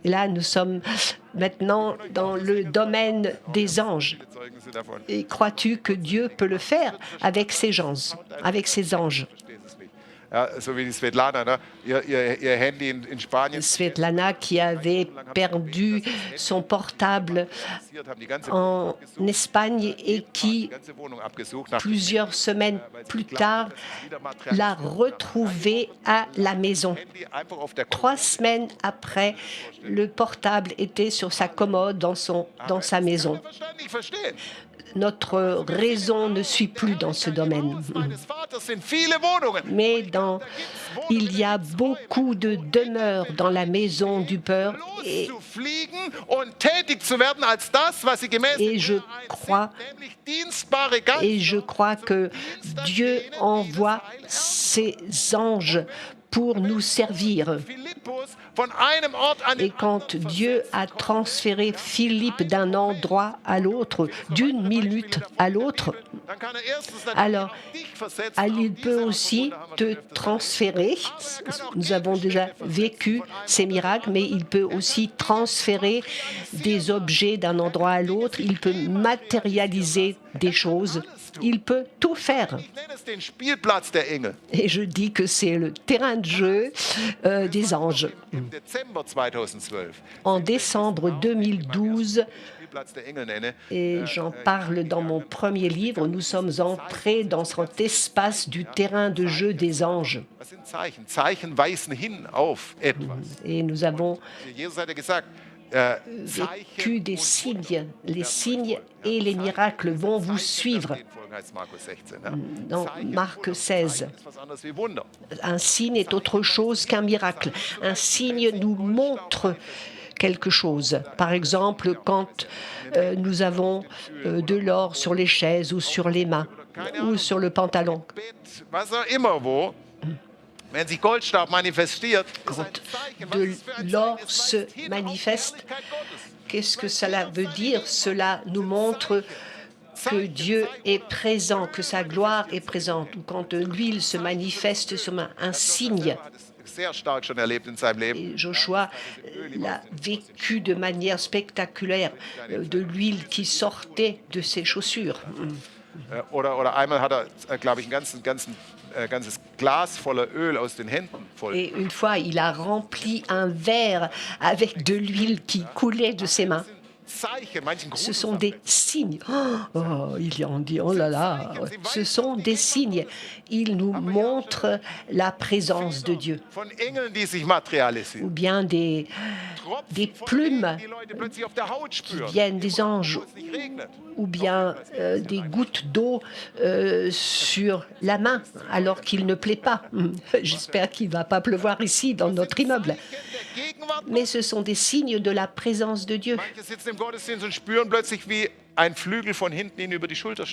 Là, nous sommes maintenant dans le domaine des anges. Et crois-tu que Dieu peut le faire avec ses anges, So wie Svetlana, ne? Ihr Handy in Spanien. Svetlana qui avait perdu son portable en Espagne et qui, plusieurs semaines plus tard, l'a retrouvé à la maison. 3 semaines après, le portable était sur sa commode dans sa maison. notre raison ne suit plus dans ce domaine. Mais il y a beaucoup de demeures dans la maison du Père et je crois que Dieu envoie ses anges pour nous servir. Et quand Dieu a transféré Philippe d'un endroit à l'autre, d'une minute à l'autre, alors il peut aussi te transférer. Nous avons déjà vécu ces miracles, mais il peut aussi transférer des objets d'un endroit à l'autre. Il peut matérialiser des choses. Il peut tout faire. Et je dis que c'est le terrain de jeu des anges. En décembre 2012, et j'en parle dans mon premier livre, nous sommes entrés dans cet espace du terrain de jeu des anges. Et nous avons vécu des signes. Les signes et les miracles vont vous suivre. Dans Marc 16, un signe est autre chose qu'un miracle. Un signe nous montre quelque chose. Par exemple, quand nous avons de l'or sur les chaises ou sur les mains ou sur le pantalon. Quand de l'or se manifeste, qu'est-ce que cela veut dire? Cela nous montre que Dieu est présent, que sa gloire est présente. Ou quand de l'huile se manifeste sur un signe. Et Joshua l'a vécu de manière spectaculaire, de l'huile qui sortait de ses chaussures. Et une fois, il a rempli un verre avec de l'huile qui coulait de ses mains. Ce sont des signes. Il en dit, oh là là, ce sont des signes. Ils nous montrent la présence de Dieu. Ou bien des plumes qui viennent des anges, ou bien des gouttes d'eau sur la main alors qu'il ne plaît pas. J'espère qu'il ne va pas pleuvoir ici dans notre immeuble. Mais ce sont des signes de la présence de Dieu.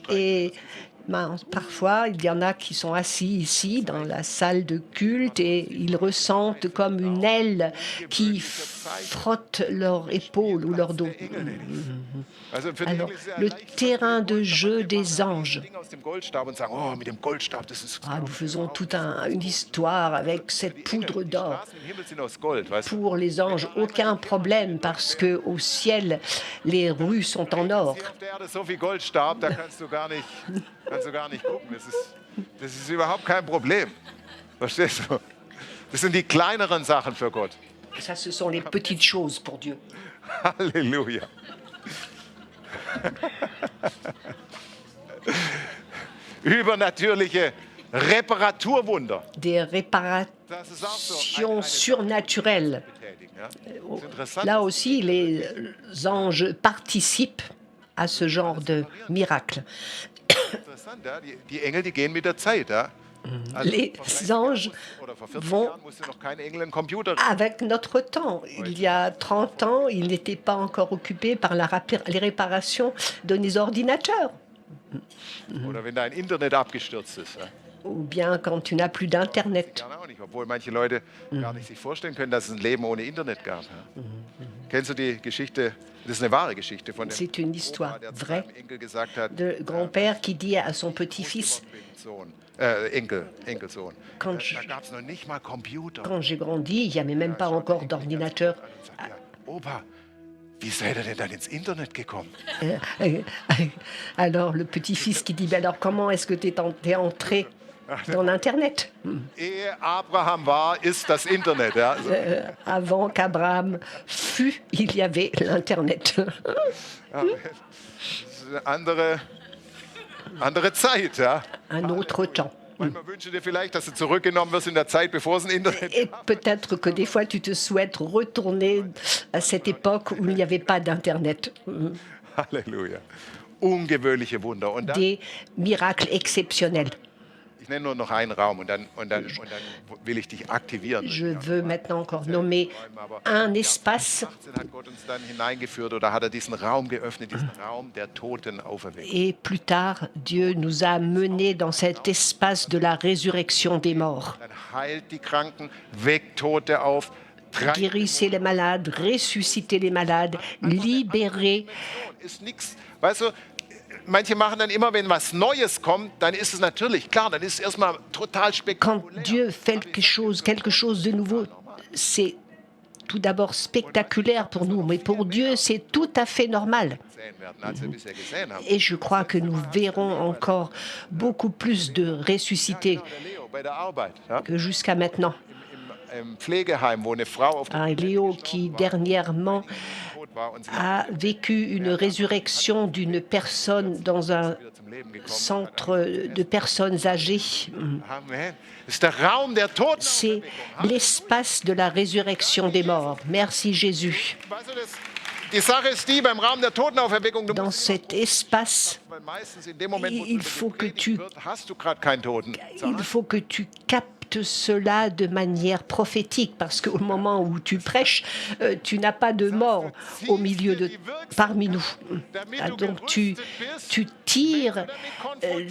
Et parfois, il y en a qui sont assis ici dans la salle de culte et ils ressentent comme une aile qui frotte leur épaule ou leur dos. Alors, le terrain de jeu des anges. Nous faisons toute une histoire avec cette poudre d'or. Pour les anges, aucun problème parce qu'au ciel, les rues sont en or. Kannst du gar nicht gucken. Das ist überhaupt kein Problem. Verstehst du? Das sind die kleineren Sachen für Gott. Ça, ce sont les petites choses pour Dieu. Halleluja. Übernatürliche Reparaturwunder. Des réparations surnaturelles. Là aussi, les anges participent à ce genre de miracle. Les anges vont avec notre temps. Il y a 30 ans, ils n'étaient pas encore occupés par les réparations de nos ordinateurs. Ou bien quand tu n'as plus d'Internet. C'est une histoire vraie de grand-père qui dit à son petit-fils, quand j'ai grandi, il n'y avait même pas encore d'ordinateur. Alors le petit-fils qui dit, alors comment est-ce que tu es entré dans l'Internet? Avant qu'Abraham fût, il y avait l'Internet. Un autre temps. Et peut-être que des fois, tu te souhaites retourner à cette époque où il n'y avait pas d'Internet. Halleluja. ungewöhnliche Wunder. Und dann, des miracles exceptionnels. ich nenne nur noch einen Raum und dann will ich dich aktivieren. Je veux maintenant encore nommer un espace 18 hat Gott uns dann hineingeführt oder hat er diesen Raum geöffnet, diesen Raum der Totenauferweckung. et plus tard, Dieu nous a menés dans cet espace de la résurrection des morts. Dann heilt die Kranken, weckt Tote auf, treibt Guérissez les malades, ressuscitez les malades, libérez. ist nichts. Weißt du, manche machen dann immer, wenn was Neues kommt, dann ist es natürlich, klar, dann ist es erstmal total Quand spektakulär. Dieu fait quelque chose de nouveau, c'est tout d'abord spectaculaire pour nous, mais pour Dieu, c'est tout à fait normal. Sehen werden, als wir bisher gesehen haben. Et je crois que nous verrons encore beaucoup plus de ressuscités Der Leo bei der Arbeit, ja? que jusqu'à maintenant. Im Pflegeheim, wo eine Frau auf Un Léo qui dernièrement tot war und sie a vécu une résurrection d'une personne dans un wieder zum Leben gekommen. centre de personnes âgées. Amen. Das ist der Raum der Toten. C'est l'espace de la résurrection des morts. Merci Jésus. Weißt du, die Sache ist die, beim Raum der Totenauferweckung, du Dans musst, cet espace, weil meistens in dem Moment, wo il es faut que gepredigt tu- wird, hast du gerade keinen Toten. il faut que tu captes cela de manière prophétique, parce qu'au moment où tu prêches, tu n'as pas de mort au milieu parmi nous. Ah, donc tu tires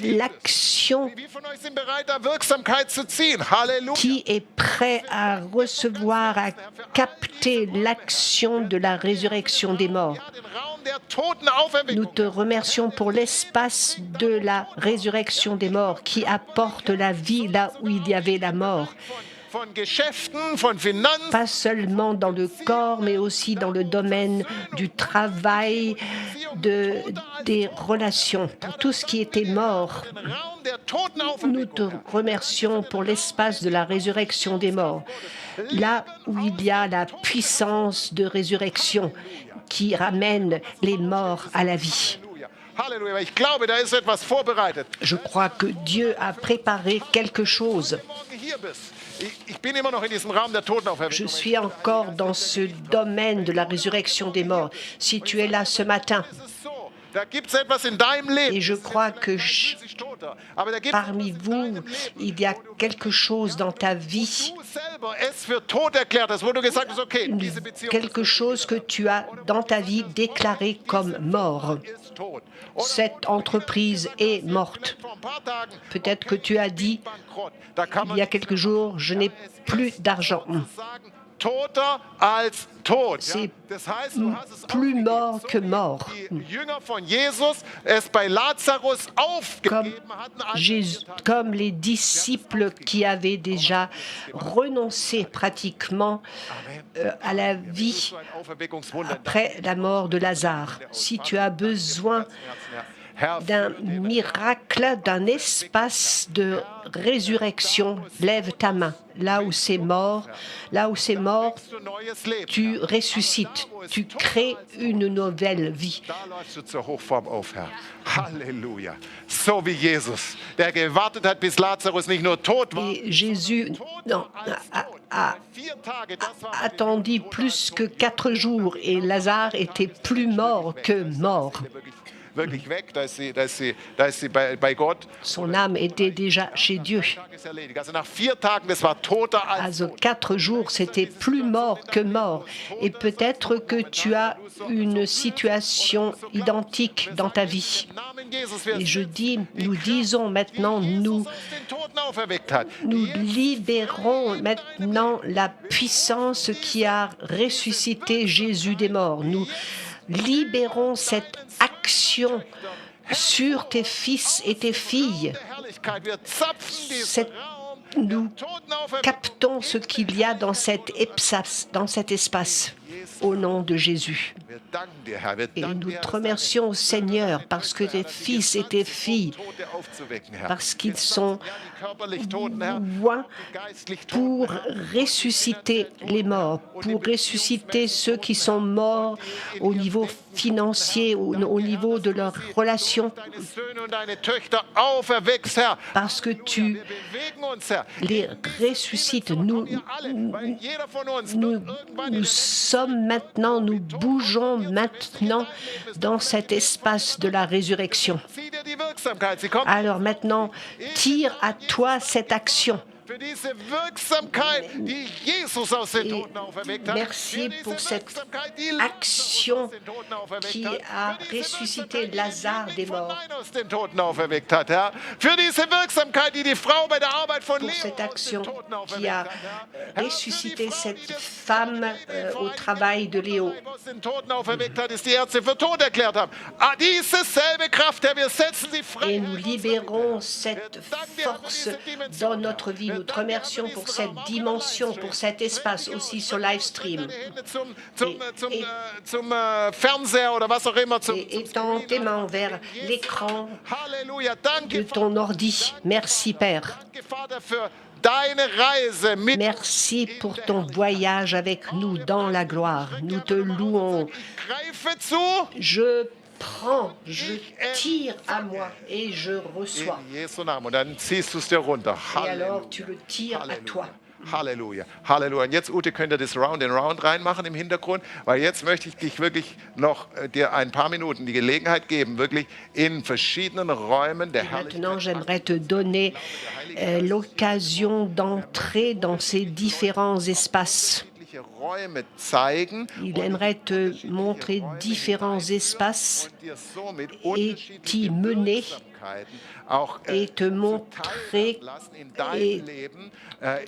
l'action. Wie von euch sind bereit, da Wirksamkeit zu ziehen? Halleluja. Qui est prêt à recevoir, à capter l'action de la résurrection des morts? Ja, den Raum der Totenauferweckung. Nous te remercions pour l'espace de la résurrection des morts qui apporte la vie là où il y avait la mort. Von Geschäften, von Finanzen, Pas seulement dans le corps, mais aussi dans le domaine du travail, des relations. Pour tout ce qui était mort, den Raum der nous te Totenauferweckung. remercions pour l'espace de la résurrection des morts. Là où il y a la puissance de résurrection qui ramène les morts à la vie. Halleluja. Halleluja. Ich glaube, da ist etwas vorbereitet. Je crois que Dieu a préparé quelque chose. Morgen hier bist. Ich bin immer noch in diesem Raum der Totenauferweckung. Je suis encore dans ce domaine de la résurrection des morts. Si tu es là ce matin, Es ist so, da gibt es etwas in deinem Leben. et je crois que Es ist toter, aber da gibt parmi vous, il y a quelque chose dans ta vie, du selber es für tot erklärt hast, wo du gesagt hast, okay, diese Beziehung quelque chose que tu as dans ta vie déclaré comme mort. ist tot. Cette entreprise est morte. Vor ein paar Tagen Peut-être que tu as dit, bankrott. Da kann il man y a quelques jours, je n'ai plus d'argent. sagen, toter als tot. Ja? C'est Das heißt, du hast es plus aufgegeben, mort so que wie mort. Die Jünger von Jesus es bei Lazarus Comme, aufgegeben hatten, als Jésus, comme les disciples qui avaient déjà renoncé pratiquement à la vie so ein Auferweckungswunder. après la mort de Lazare. Si tu as besoin Herr, d'un miracle, d'un espace de résurrection, lève ta main. Là où c'est mort, du neues Leben. tu ressuscites, tu crées une nouvelle vie. Da läufst du zur Hochform auf, Herr. Halleluja. So wie Jesus, der gewartet hat, bis Lazarus nicht nur tot war. Et Jésus non, a 4 Tage, das war attendu plus que 4 jours et Lazare était plus mort que mort. wirklich weg. Da ist sie bei Gott. Son âme était déjà chez Dieu. Tag ist erledigt. Also nach 4 Tagen, das war toter als À 4 jours, c'était plus mort que mort. Et peut-être que tu as une situation identique dans ta vie. im Namen Jesus. Wir Et je dis, nous disons maintenant, nous Jesus aus den Toten auferweckt hat. libérons maintenant la puissance qui a ressuscité Jésus des morts. Nous libérons cette action sur tes fils et tes filles. Herrlichkeit. Wir zapfen diesen Cette- Raum Nous der Totenauferweckung. captons ce qu'il y a dans cet espace, au nom de Jésus. Wir danken dir, Herr. Wir Et danken nous dir, te remercions, Seigneur, parce que tes fils et tes filles, Tote aufzuwecken, Herr. parce qu'ils sont Ja, die körperlich Toten, Herr. loin Die geistlich Toten, pour Herr. ressusciter les morts, pour ressusciter ceux qui sont morts au niveau financier, au niveau de leurs relations, Deine Söhne und deine Töchter auferweckst, Herr. parce que tu Wir bewegen uns, Herr. les ressuscites. Ihr alle, weil jeder von uns Nous, wird irgendwann in nous den sommes sommes maintenant, nous bougeons maintenant dans cet espace de la résurrection. Sieh dir die Wirksamkeit. Sie kommt Alors maintenant, tire à toi cette action. für diese Wirksamkeit, die Jesus aus den Et Toten auferweckt hat. merci Für diese pour cette Wirksamkeit, die action Lazarus aus den Toten auferweckt qui hat. a Für diese ressuscité Wirksamkeit, die Lazare Jüngling des von morts. Nain aus den Toten auferweckt hat, Herr. Für diese Wirksamkeit, die die Frau bei der Arbeit von Pour Leo cette aus action den Toten qui auferweckt a hat, Herr. ressuscité cette femme au travail de Léo. Aus den Toten auferweckt hat, ist die Ärzte für tot erklärt haben. Diese selbe Kraft, Herr, wir setzen sie frei. Et nous libérons cette force dans notre vie. Nous te remercions pour cette dimension, pour cet espace aussi sur live stream. Zum Fernseher oder was auch immer. Et étends tes mains vers l'écran Halleluja. de Danke, ton ordi. Merci Père. danke, Vater, für deine Reise mit Merci pour ton voyage avec nous dans la gloire. Nous te louons. Ich greife zu Je prends, je tire à moi et je reçois. in Jesu Namen. Und dann ziehst du es dir runter. Et alors tu le tires à toi. Halleluja, Halleluja. Und jetzt, Ute, könnt ihr das Round and Round reinmachen im Hintergrund, weil jetzt möchte ich dich wirklich noch dir ein paar Minuten die Gelegenheit geben, wirklich in verschiedenen Räumen der Maintenant, Herrlichkeit j'aimerais te donner l'occasion d'entrer dans ces différents espaces. unterschiedliche Räume zeigen Il aimerait te montrer différents espaces und dir somit et unterschiedliche t'y mener Wirksamkeiten auch et te montrer lassen in dein et- Leben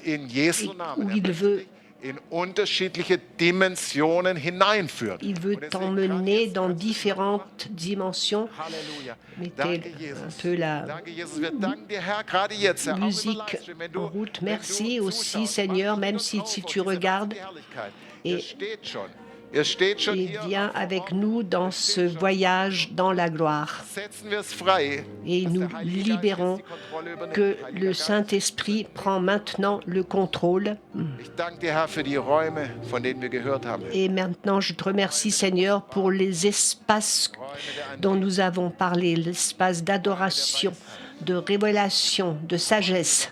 in Jesu Namen. où Er il möchte veut dich in unterschiedliche Dimensionen hineinführen. Il veut Und deswegen t'emmener kann dans jetzt- différentes dimensions. Halleluja. Mettez Danke, un Jesus. peu la Danke, Jesus. Wir danken dir, Herr, gerade jetzt, Herr, auch über musique Livestream, wenn du- en route. wenn du Merci aussi, zuschaust, Seigneur, mach même uns si auf tu auf diese regardes. wahnsinnige Herrlichkeit. Et- Ihr steht schon. Ihr steht schon et hier. viens avec nous dans ce voyage dans la gloire. Setzen wir es frei. Et dass nous der Heilige Geist libérons jetzt die Kontrolle übernimmt. que Heiliger le Geist, Saint-Esprit prend maintenant le contrôle. ich danke dir, Herr, für die Räume, von denen wir gehört haben. Et maintenant, je te remercie, Seigneur, pour les espaces dont nous avons parlé, l'espace d'adoration, de révélation, de sagesse,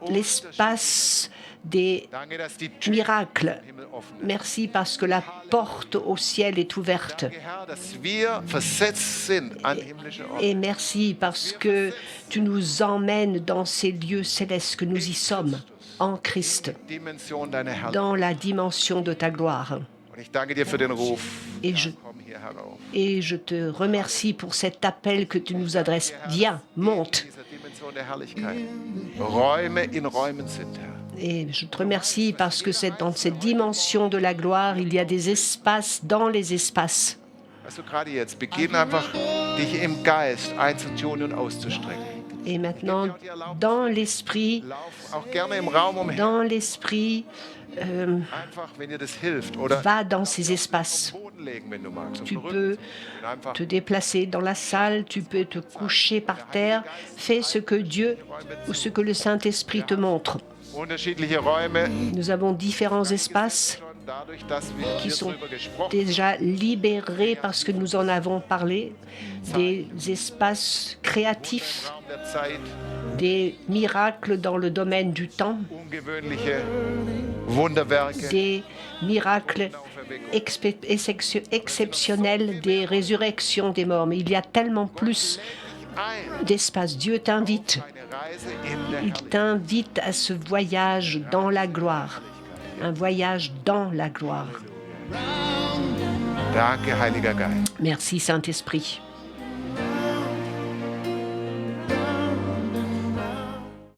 l'espace des Danke, dass die Tür miracles. im Himmel offen ist. Merci parce que la porte au ciel est ouverte. Danke, Herr, dass wir versetzt sind an himmlische Orte. Et merci parce que tu nous emmènes dans ces lieux célestes, que nous y sommes, en Christ, Dimension deiner Herrlichkeit. dans la dimension de ta gloire. Und ich danke dir für den Ruf. Et Ja, je- komm hier herauf. Et je te remercie pour cet appel que tu nous adresses. Viens, monte. In dieser Dimension der Herrlichkeit. Räume in Räumen sind, Herr. Et je te remercie parce que dans cette dimension de la gloire, il y a des espaces dans les espaces. Weißt du, gerade jetzt, beginn einfach, dich im Geist einzutun und auszustrecken. Et maintenant, dans l'esprit, Lauf auch gerne im Raum umher. dans l'esprit, Einfach, wenn dir das hilft. Oder va dans ces espaces. auf den Boden legen, wenn du magst. Auf Tu den Rücken peux ziehen. Und einfach te déplacer dans la salle, tu peux te coucher par terre. Fais ce que Dieu ou ce que le Saint-Esprit te montre. unterschiedliche Räume. Nous avons différents espaces Schon dadurch, dass wir qui hier sont drüber gesprochen déjà libérés parce que nous en avons parlé, des espaces créatifs, haben, Raum der Zeit, des miracles dans le domaine du temps, ungewöhnliche Wunderwerke. des miracles exceptionnels, des résurrections des morts. Mais il y a tellement plus Ein, d'espace. Dieu t'invite. eine Reise in der Il Herrlichkeit. t'invite à ce voyage dans la gloire. Un voyage dans la gloire. Danke, Heiliger Geist. Merci Saint-Esprit.